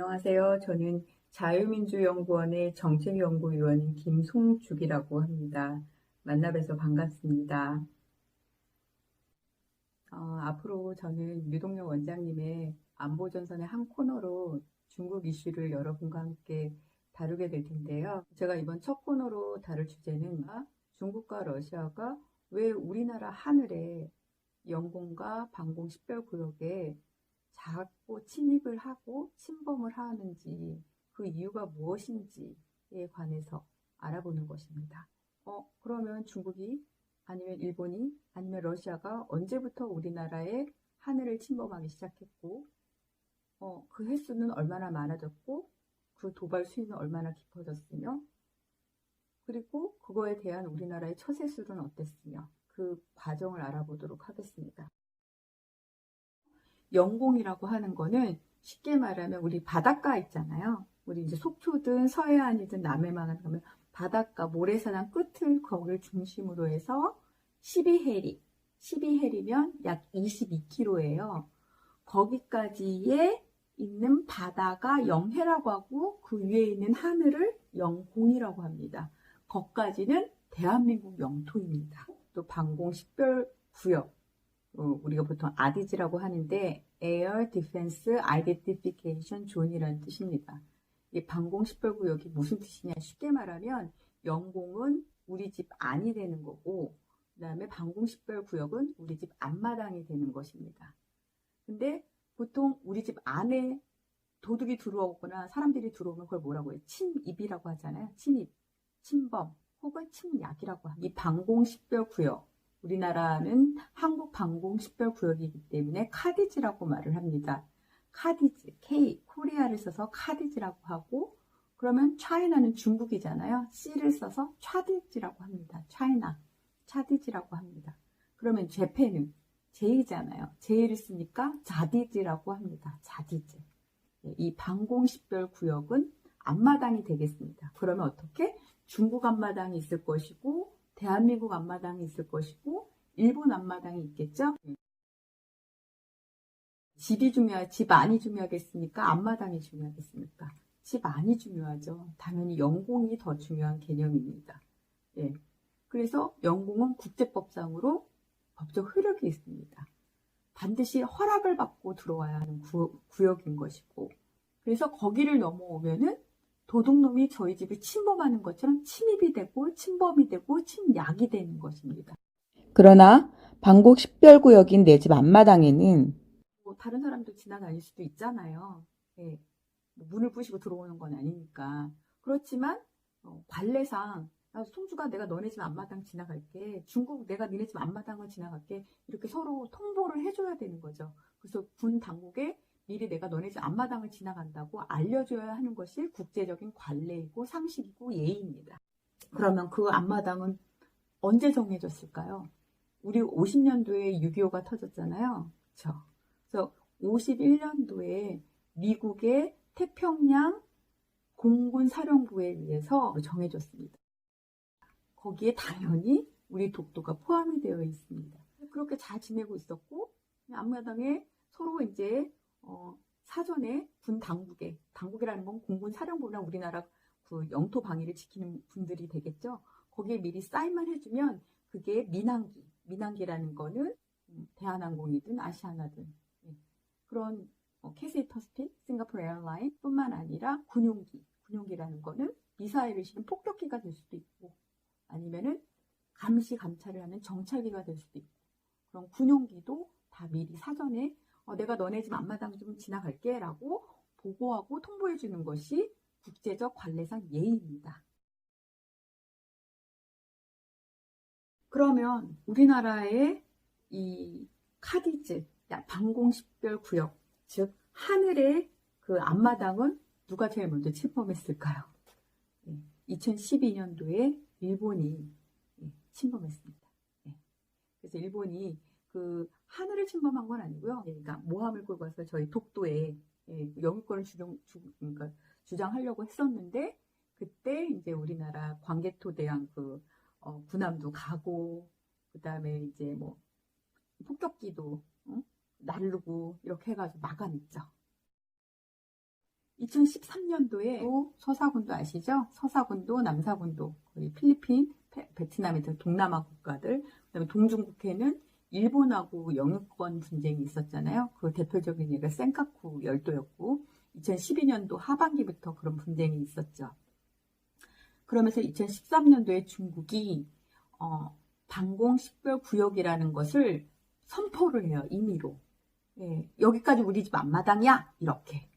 안녕하세요. 저는 자유민주연구원의 정책연구위원인 김송죽이라고 합니다. 만나 뵈서 반갑습니다. 앞으로 저는 유동열 원장님의 안보전선의 한 코너로 중국 이슈를 여러분과 함께 다루게 될 텐데요. 제가 이번 첫 코너로 다룰 주제는 중국과 러시아가 왜 우리나라 하늘에 영공과 방공 식별구역에 자꾸 침입을 하고 침범을 하는지 그 이유가 무엇인지에 관해서 알아보는 것입니다. 그러면 중국이 아니면 일본이 아니면 러시아가 언제부터 우리나라의 하늘을 침범하기 시작했고 그 횟수는 얼마나 많아졌고 그 도발 수위는 얼마나 깊어졌으며 그리고 그거에 대한 우리나라의 처세술은 어땠으며 그 과정을 알아보도록 하겠습니다. 영공이라고 하는 거는 쉽게 말하면 우리 바닷가 있잖아요. 우리 이제 속초든 서해안이든 남해만 가면 바닷가 모래사장 끝을 거기를 중심으로 해서 12해리면 약 22km예요. 거기까지에 있는 바다가 영해라고 하고 그 위에 있는 하늘을 영공이라고 합니다. 거기까지는 대한민국 영토입니다. 또 방공식별구역 우리가 보통 아디즈라고 하는데 Air Defense Identification Zone이라는 뜻입니다. 이 방공식별구역이 무슨 뜻이냐 쉽게 말하면 영공은 우리 집 안이 되는 거고 그 다음에 방공식별구역은 우리 집 앞마당이 되는 것입니다. 근데 보통 우리 집 안에 도둑이 들어오거나 사람들이 들어오면 그걸 뭐라고 해요? 침입이라고 하잖아요. 침입, 침범 혹은 침략이라고 합니다. 이 방공식별구역 우리나라는 한국 방공식별구역이기 때문에 카디즈라고 말을 합니다. 카디즈, K, 코리아를 써서 카디즈라고 하고 그러면 차이나는 중국이잖아요. C를 써서 차디즈라고 합니다. 차이나, 차디즈라고 합니다. 그러면 재팬은 J잖아요. J를 쓰니까 자디즈라고 합니다. 자디즈. 이 방공식별구역은 앞마당이 되겠습니다. 그러면 어떻게? 중국 앞마당이 있을 것이고 대한민국 앞마당이 있을 것이고 일본 앞마당이 있겠죠. 집 안이 중요하겠습니까? 앞마당이 중요하겠습니까? 집 안이 중요하죠. 당연히 영공이 더 중요한 개념입니다. 예. 그래서 영공은 국제법상으로 법적 효력이 있습니다. 반드시 허락을 받고 들어와야 하는 구역인 것이고 그래서 거기를 넘어오면은 도둑놈이 저희 집을 침범하는 것처럼 침입이 되고 침범이 되고 침략이 되는 것입니다. 그러나 방공 식별구역인 내 집 앞마당에는 다른 사람도 지나다닐 수도 있잖아요. 네. 문을 부시고 들어오는 건 아니니까. 그렇지만 관례상 송주가 내가 너네 집 앞마당 지나갈게. 중국 내가 너네 집 앞마당을 지나갈게. 이렇게 서로 통보를 해줘야 되는 거죠. 그래서 군 당국에 미리 내가 너네 집 앞마당을 지나간다고 알려줘야 하는 것이 국제적인 관례이고 상식이고 예의입니다. 그러면 그 앞마당은 언제 정해졌을까요? 우리 50년도에 6.25가 터졌잖아요. 그렇죠? 그래서 51년도에 미국의 태평양 공군 사령부에 의해서 정해졌습니다. 거기에 당연히 우리 독도가 포함이 되어 있습니다. 그렇게 잘 지내고 있었고 앞마당에 서로 이제 사전에 군 당국이라는 건 공군 사령부나 우리나라 그 영토 방위를 지키는 분들이 되겠죠. 거기에 미리 사인만 해주면 그게 민항기라는 거는 대한항공이든 아시아나든 그런 캐세이 터스핏, 싱가포르 에어라인 뿐만 아니라 군용기라는 거는 미사일을 실은 폭격기가 될 수도 있고 아니면은 감시 감찰을 하는 정찰기가 될 수도 있고 그런 군용기도 다 미리 사전에 내가 너네 집 앞마당 좀 지나갈게 라고 보고하고 통보해 주는 것이 국제적 관례상 예의입니다. 그러면 우리나라의 이 카디즈, 방공식별구역, 즉 하늘의 그 앞마당은 누가 제일 먼저 침범했을까요? 2012년도에 일본이 침범했습니다. 그래서 일본이 그 하늘을 침범한 건 아니고요. 그러니까 모함을 끌고 와서 저희 독도에 영유권을 그러니까 주장하려고 했었는데 그때 이제 우리나라 광개토 대왕 그 군함도 가고 그다음에 이제 뭐 폭격기도 나르고 이렇게 해가지고 막아냈죠. 2013년도에 서사군도 아시죠? 서사군도, 남사군도, 거의 필리핀, 베트남의 동남아 국가들, 그다음에 동중국해는 일본하고 영유권 분쟁이 있었잖아요. 그 대표적인 예가 센카쿠 열도였고 2012년도 하반기부터 그런 분쟁이 있었죠. 그러면서 2013년도에 중국이 방공식별구역이라는 것을 선포를 해요. 임의로. 예, 여기까지 우리 집 앞마당이야 이렇게.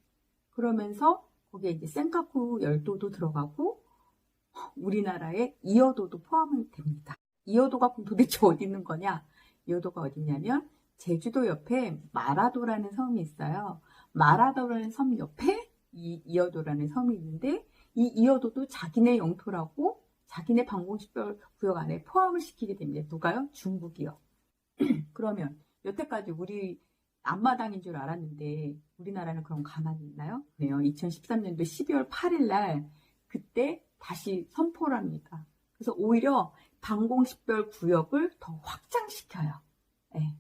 그러면서 거기에 이제 센카쿠 열도도 들어가고 우리나라의 이어도도 포함이 됩니다. 이어도가 그럼 도대체 어디 있는 거냐? 이어도가 어디냐면 제주도 옆에 마라도라는 섬이 있어요. 마라도라는 섬 옆에 이 이어도라는 섬이 있는데 이 이어도도 자기네 영토라고 자기네 방공식별구역 안에 포함을 시키게 됩니다. 누가요? 중국이요. 그러면 여태까지 우리 앞마당인 줄 알았는데 우리나라는 그럼 가만히 있나요? 네요. 2013년도 12월 8일 날 그때 다시 선포를 합니다. 그래서 오히려 방공식별구역을 더 확장시켜요. 네.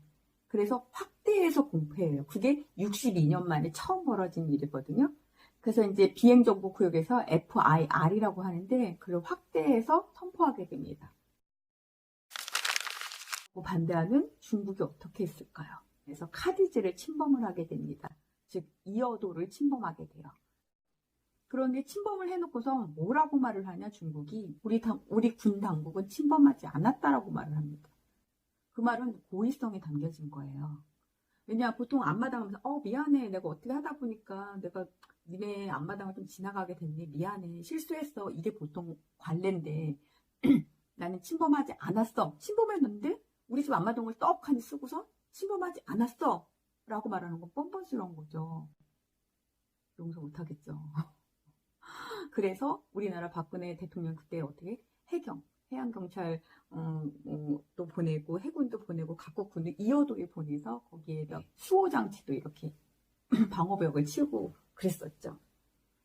그래서 확대해서 공표해요. 그게 62년 만에 처음 벌어진 일이거든요. 그래서 이제 비행정보구역에서 FIR이라고 하는데 그걸 확대해서 선포하게 됩니다. 반대하는 중국이 어떻게 했을까요? 그래서 카디즈를 침범을 하게 됩니다. 즉 이어도를 침범하게 돼요. 그런데 침범을 해놓고서 뭐라고 말을 하냐 중국이 우리 군 당국은 침범하지 않았다라고 말을 합니다. 그 말은 고의성이 담겨진 거예요. 왜냐 보통 앞마당 하면서 미안해 내가 어떻게 하다 보니까 내가 니네 앞마당을 좀 지나가게 됐네 미안해 실수했어 이게 보통 관례인데 나는 침범하지 않았어 침범했는데 우리 집 앞마당을 떡하니 쓰고서 침범하지 않았어 라고 말하는 건 뻔뻔스러운 거죠. 용서 못하겠죠. 그래서 우리나라 박근혜 대통령 그때 어떻게 해양경찰 또 보내고 해군도 보내고 각국 군도 이어도에 보내서 거기에다 수호장치도 이렇게 방어벽을 치고 그랬었죠.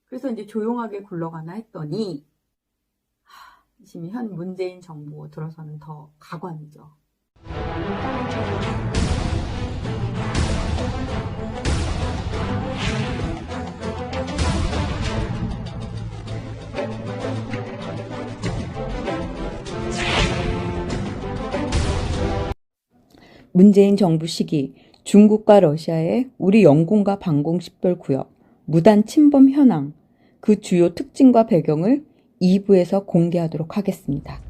그래서 이제 조용하게 굴러가나 했더니 지금 현 문재인 정부 들어서는 더 가관이죠. 문재인 정부 시기 중국과 러시아의 우리 영공과 방공식별구역 무단 침범 현황 그 주요 특징과 배경을 2부에서 공개하도록 하겠습니다.